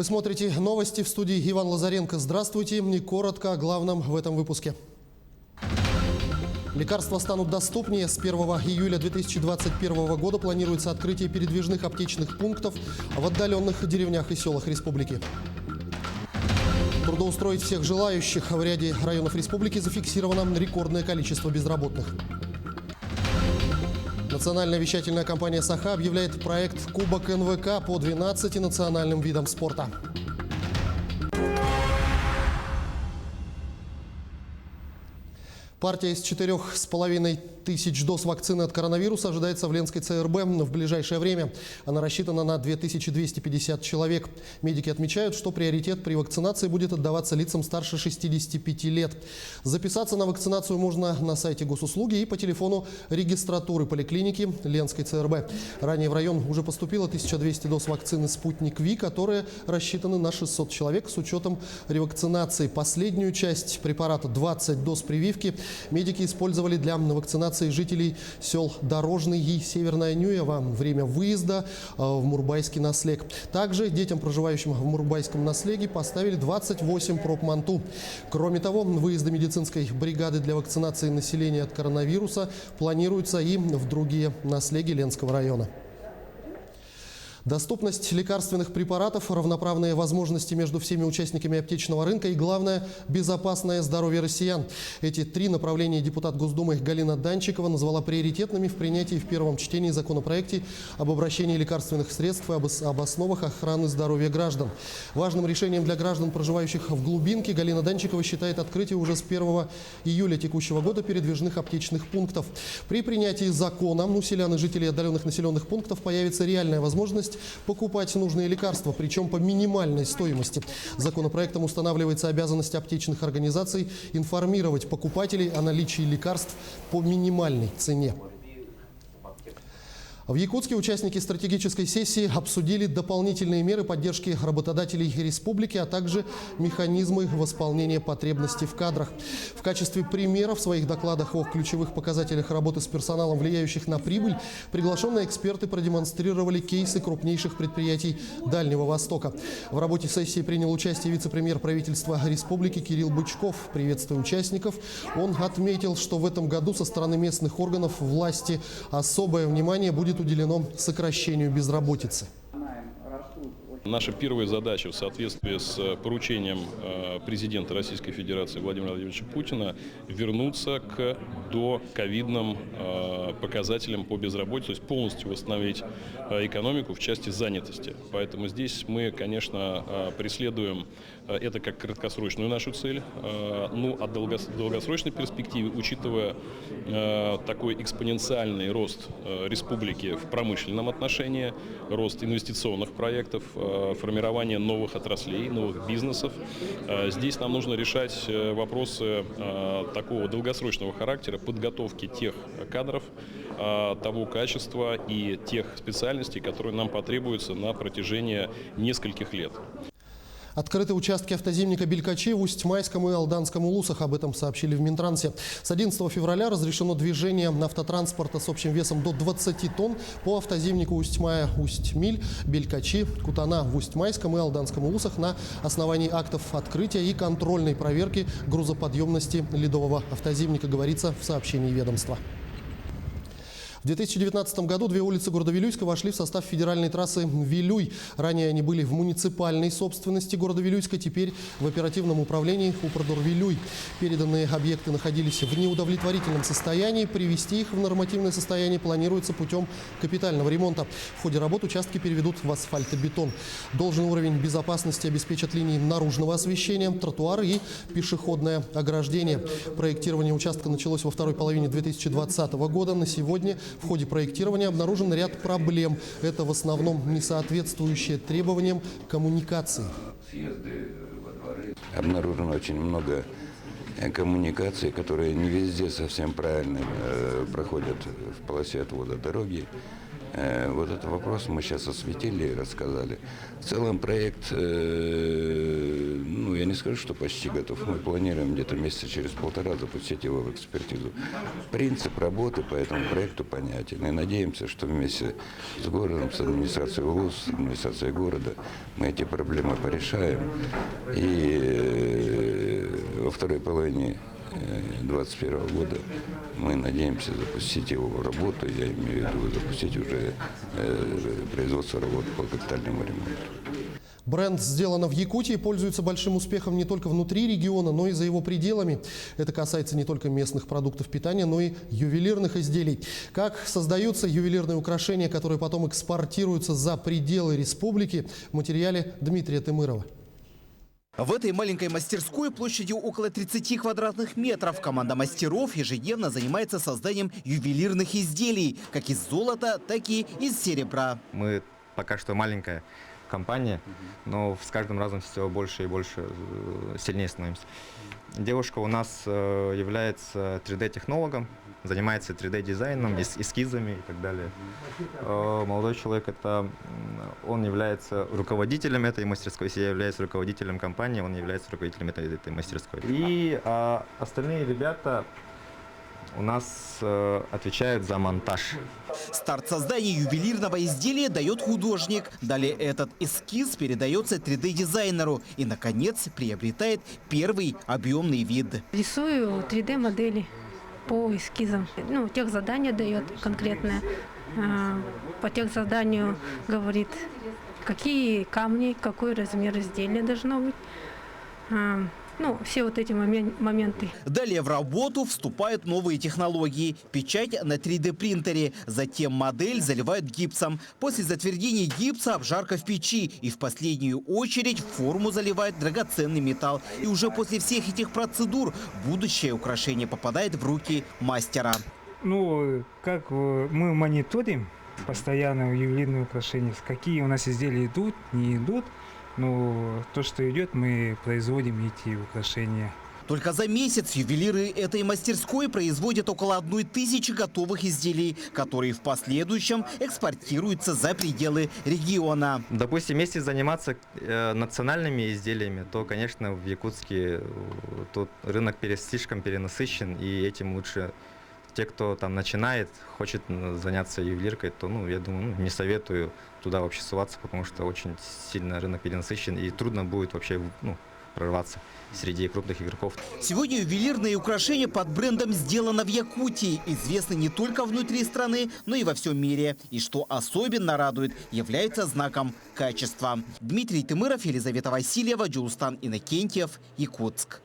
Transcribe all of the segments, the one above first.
Вы смотрите новости, в студии Иван Лазаренко. Здравствуйте. И коротко о главном в этом выпуске. Лекарства станут доступнее. С 1 июля 2021 года планируется открытие передвижных аптечных пунктов в отдаленных деревнях и селах республики. Трудоустроить всех желающих. В ряде районов республики зафиксировано рекордное количество безработных. Национальная вещательная компания «Саха» объявляет проект «Кубок НВК» по 12 национальным видам спорта. Партия из 4,5 тысяч доз вакцины от коронавируса ожидается в Ленской ЦРБ в ближайшее время. Она рассчитана на 2250 человек. Медики отмечают, что приоритет при вакцинации будет отдаваться лицам старше 65 лет. Записаться на вакцинацию можно на сайте госуслуги и по телефону регистратуры поликлиники Ленской ЦРБ. Ранее в район уже поступило 1200 доз вакцины «Спутник Ви», которые рассчитаны на 600 человек с учетом ревакцинации. Последнюю часть препарата, 20 доз прививки, медики использовали для вакцинации жителей сел Дорожный и Северная Нюева во время выезда в Мурбайский наслег. Также детям, проживающим в Мурбайском наслеге, поставили 28 проб МАНТУ. Кроме того, выезды медицинской бригады для вакцинации населения от коронавируса планируются и в другие наслеги Ленского района. Доступность лекарственных препаратов, равноправные возможности между всеми участниками аптечного рынка и, главное, безопасное здоровье россиян. Эти три направления депутат Госдумы Галина Данчикова назвала приоритетными в принятии в первом чтении законопроекта об обращении лекарственных средств и об основах охраны здоровья граждан. Важным решением для граждан, проживающих в глубинке, Галина Данчикова считает открытие уже с 1 июля текущего года передвижных аптечных пунктов. При принятии закона у селян и жителей отдаленных населенных пунктов появится реальная возможность покупать нужные лекарства, причем по минимальной стоимости. Законопроектом устанавливается обязанность аптечных организаций информировать покупателей о наличии лекарств по минимальной цене. В Якутске участники стратегической сессии обсудили дополнительные меры поддержки работодателей республики, а также механизмы восполнения потребностей в кадрах. В качестве примера в своих докладах о ключевых показателях работы с персоналом, влияющих на прибыль, приглашенные эксперты продемонстрировали кейсы крупнейших предприятий Дальнего Востока. В работе сессии принял участие вице-премьер правительства республики Кирилл Бычков. Приветствуя участников, он отметил, что в этом году со стороны местных органов власти особое внимание будет уделено сокращению безработицы. Наша первая задача в соответствии с поручением президента Российской Федерации Владимира Владимировича Путина вернуться к доковидным показателям по безработице, то есть полностью восстановить экономику в части занятости. Поэтому здесь мы, конечно, преследуем это как краткосрочную нашу цель. Ну, а в долгосрочной перспективе, учитывая такой экспоненциальный рост республики в промышленном отношении, рост инвестиционных проектов, формирование новых отраслей, новых бизнесов. Здесь нам нужно решать вопросы такого долгосрочного характера, подготовки тех кадров, того качества и тех специальностей, которые нам потребуются на протяжении нескольких лет. Открыты участки автозимника Белькачи в Усть-Майском и Алданском улусах. Об этом сообщили в Минтрансе. С 11 февраля разрешено движение автотранспорта с общим весом до 20 тонн по автозимнику Усть-Мая, Усть-Миль, Белькачи, Кутана в Усть-Майском и Алданском улусах на основании актов открытия и контрольной проверки грузоподъемности ледового автозимника, говорится в сообщении ведомства. В 2019 году две улицы города Вилюйска вошли в состав федеральной трассы Вилюй. Ранее они были в муниципальной собственности города Вилюйска, теперь в оперативном управлении Упродор-Вилюй. Переданные объекты находились в неудовлетворительном состоянии. Привести их в нормативное состояние планируется путем капитального ремонта. В ходе работ участки переведут в асфальтобетон. Должный уровень безопасности обеспечат линии наружного освещения, тротуары и пешеходное ограждение. Проектирование участка началось во второй половине 2020 года. На сегодня в ходе проектирования обнаружен ряд проблем. Это в основном несоответствующие требованиям коммуникации. Обнаружено очень много коммуникаций, которые не везде совсем правильно проходят в полосе отвода дороги. Вот этот вопрос мы сейчас осветили и рассказали. В целом проект, я не скажу, что почти готов. Мы планируем где-то месяца через полтора запустить его в экспертизу. Принцип работы по этому проекту понятен. И надеемся, что вместе с городом, с администрацией УЛУС, с администрацией города мы эти проблемы порешаем. И во второй половине 2021 года мы надеемся запустить его в работу, я имею в виду запустить уже производство работ по капитальному ремонту. Бренд «Сделано в Якутии» пользуется большим успехом не только внутри региона, но и за его пределами. Это касается не только местных продуктов питания, но и ювелирных изделий. Как создаются ювелирные украшения, которые потом экспортируются за пределы республики, в материале Дмитрия Тымырова. В этой маленькой мастерской площадью около 30 квадратных метров команда мастеров ежедневно занимается созданием ювелирных изделий, как из золота, так и из серебра. Мы пока что маленькая компания, но с каждым разом все больше и больше, сильнее становимся. Девушка у нас является 3D-технологом, занимается 3D-дизайном, эскизами и так далее. Молодой человек, он является руководителем этой мастерской. Если я являюсь руководителем компании, он является руководителем этой мастерской. И остальные ребята у нас отвечают за монтаж. Старт создания ювелирного изделия дает художник. Далее этот эскиз передается 3D-дизайнеру и, наконец, приобретает первый объемный вид. Рисую 3D-модели по эскизам. Техзадание дает конкретное. По техзаданию говорит, какие камни, какой размер изделия должно быть. Все вот эти моменты. Далее в работу вступают новые технологии. Печать на 3D-принтере. Затем модель заливают гипсом. После затвердения гипса обжарка в печи. И в последнюю очередь в форму заливают драгоценный металл. И уже после всех этих процедур будущее украшение попадает в руки мастера. Как мы мониторим постоянно ювелирные украшения, какие у нас изделия идут, не идут. То, что идет, мы производим эти украшения. Только за месяц ювелиры этой мастерской производят около 1000 готовых изделий, которые в последующем экспортируются за пределы региона. Допустим, если заниматься национальными изделиями, то, конечно, в Якутске тут рынок слишком перенасыщен, и этим лучше те, кто там начинает, хочет заняться ювелиркой, то, я думаю, не советую туда вообще суваться, потому что очень сильно рынок перенасыщен, и трудно будет вообще прорваться среди крупных игроков. Сегодня ювелирные украшения под брендом «Сделано в Якутии» известны не только внутри страны, но и во всем мире. И что особенно радует, является знаком качества. Дмитрий Тымыров, Елизавета Васильева, Джулстан Иннокентьев, Якутск.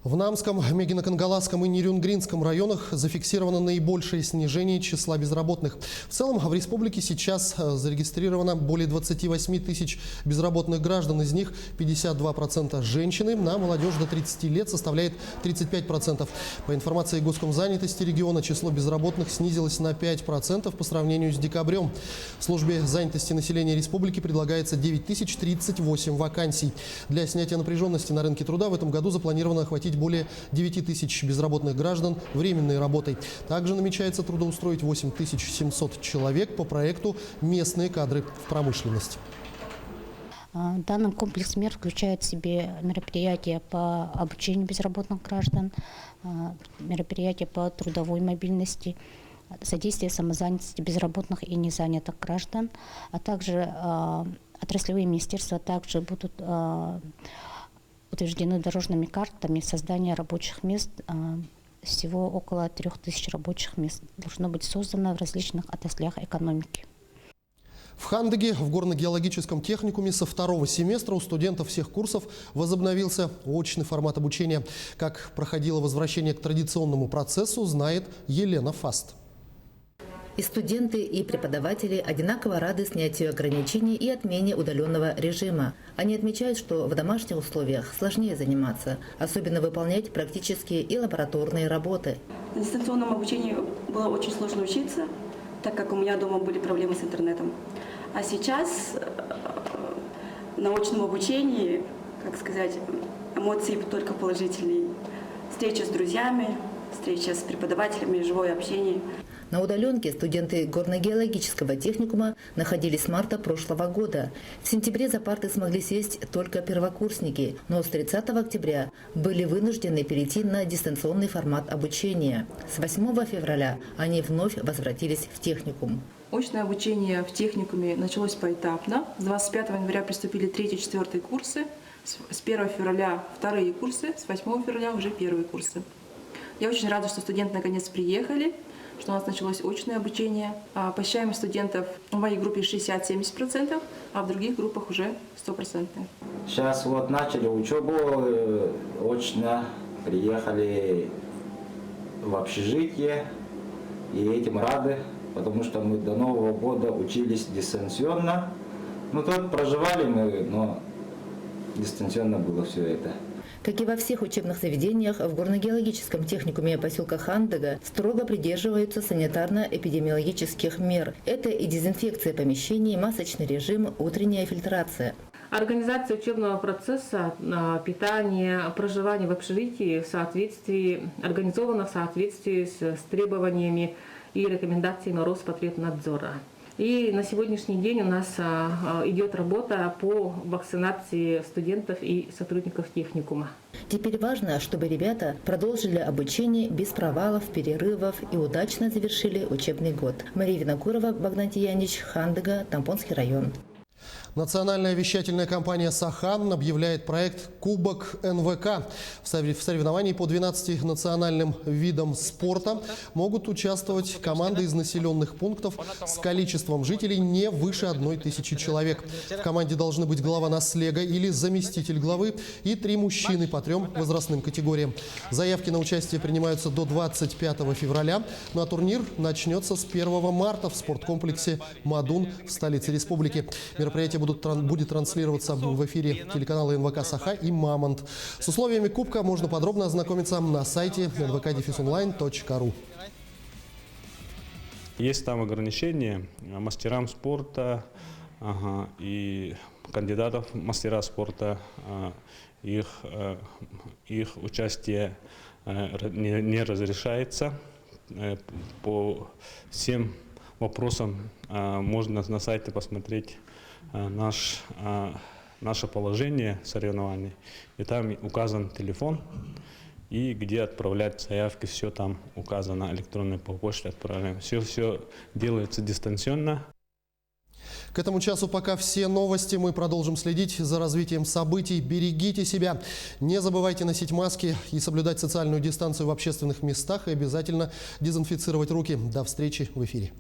В Намском, Мегино-Кангаласском и Нерюнгринском районах зафиксировано наибольшее снижение числа безработных. В целом в республике сейчас зарегистрировано более 28 тысяч безработных граждан. Из них 52% женщины, на молодежь до 30 лет составляет 35%. По информации Госкомзанятости региона, число безработных снизилось на 5% по сравнению с декабрем. В службе занятости населения республики предлагается 9038 вакансий. Для снятия напряженности на рынке труда в этом году запланировано охватить более 9 тысяч безработных граждан временной работой. Также намечается трудоустроить 8700 человек по проекту «Местные кадры в промышленность». Данный комплекс мер включает в себе мероприятия по обучению безработных граждан, мероприятия по трудовой мобильности, содействие самозанятости безработных и незанятых граждан, а также отраслевые министерства также будут утверждены дорожными картами создания рабочих мест. Всего около 3000 рабочих мест должно быть создано в различных отраслях экономики. В Хандыге в горно-геологическом техникуме со второго семестра у студентов всех курсов возобновился очный формат обучения. Как проходило возвращение к традиционному процессу, знает Елена Фаст. И студенты, и преподаватели одинаково рады снятию ограничений и отмене удаленного режима. Они отмечают, что в домашних условиях сложнее заниматься, особенно выполнять практические и лабораторные работы. На дистанционном обучении было очень сложно учиться, так как у меня дома были проблемы с интернетом. А сейчас на очном обучении, эмоции только положительные. Встреча с друзьями, встреча с преподавателями, живое общение. На удаленке студенты горно-геологического техникума находились с марта прошлого года. В сентябре за парты смогли сесть только первокурсники, но с 30 октября были вынуждены перейти на дистанционный формат обучения. С 8 февраля они вновь возвратились в техникум. Очное обучение в техникуме началось поэтапно. С 25 января приступили 3-4 курсы, с 1 февраля вторые курсы, с 8 февраля уже первые курсы. Я очень рада, что студенты наконец приехали, что у нас началось очное обучение. Посещаемость студентов в моей группе 60-70%, а в других группах уже 100%. Сейчас вот начали учебу очно, приехали в общежитие и этим рады, потому что мы до Нового года учились дистанционно. Ну тут проживали мы, но дистанционно было все это. Как и во всех учебных заведениях, в горно-геологическом техникуме поселка Хандыга строго придерживаются санитарно-эпидемиологических мер. Это и дезинфекция помещений, масочный режим, утренняя фильтрация. Организация учебного процесса, питание, проживание в общежитии организовано в соответствии с требованиями и рекомендациями Роспотребнадзора. И на сегодняшний день у нас идет работа по вакцинации студентов и сотрудников техникума. Теперь важно, чтобы ребята продолжили обучение без провалов, перерывов и удачно завершили учебный год. Мария Винокурова, Богдан Тиянич, Хандыга, Тампонский район. Национальная вещательная компания «Сахан» объявляет проект «Кубок НВК». В соревновании по 12 национальным видам спорта могут участвовать команды из населенных пунктов с количеством жителей не выше 1000 человек. В команде должны быть глава наслега или заместитель главы и 3 мужчины по 3 возрастным категориям. Заявки на участие принимаются до 25 февраля, ну а турнир начнется с 1 марта в спорткомплексе «Мадун» в столице республики. Мероприятие будет транслироваться в эфире телеканала НВК «Саха» и «Мамонт». С условиями кубка можно подробно ознакомиться на сайте nvk-online.ru. Есть там ограничения мастерам спорта и кандидатов в мастера спорта. Их участие не разрешается. По всем вопросам можно на сайте посмотреть наше положение соревнований. И там указан телефон, и где отправлять заявки, все там указано, электронной почтой отправляем. Все делается дистанционно. К этому часу пока все новости. Мы продолжим следить за развитием событий. Берегите себя. Не забывайте носить маски и соблюдать социальную дистанцию в общественных местах. И обязательно дезинфицировать руки. До встречи в эфире.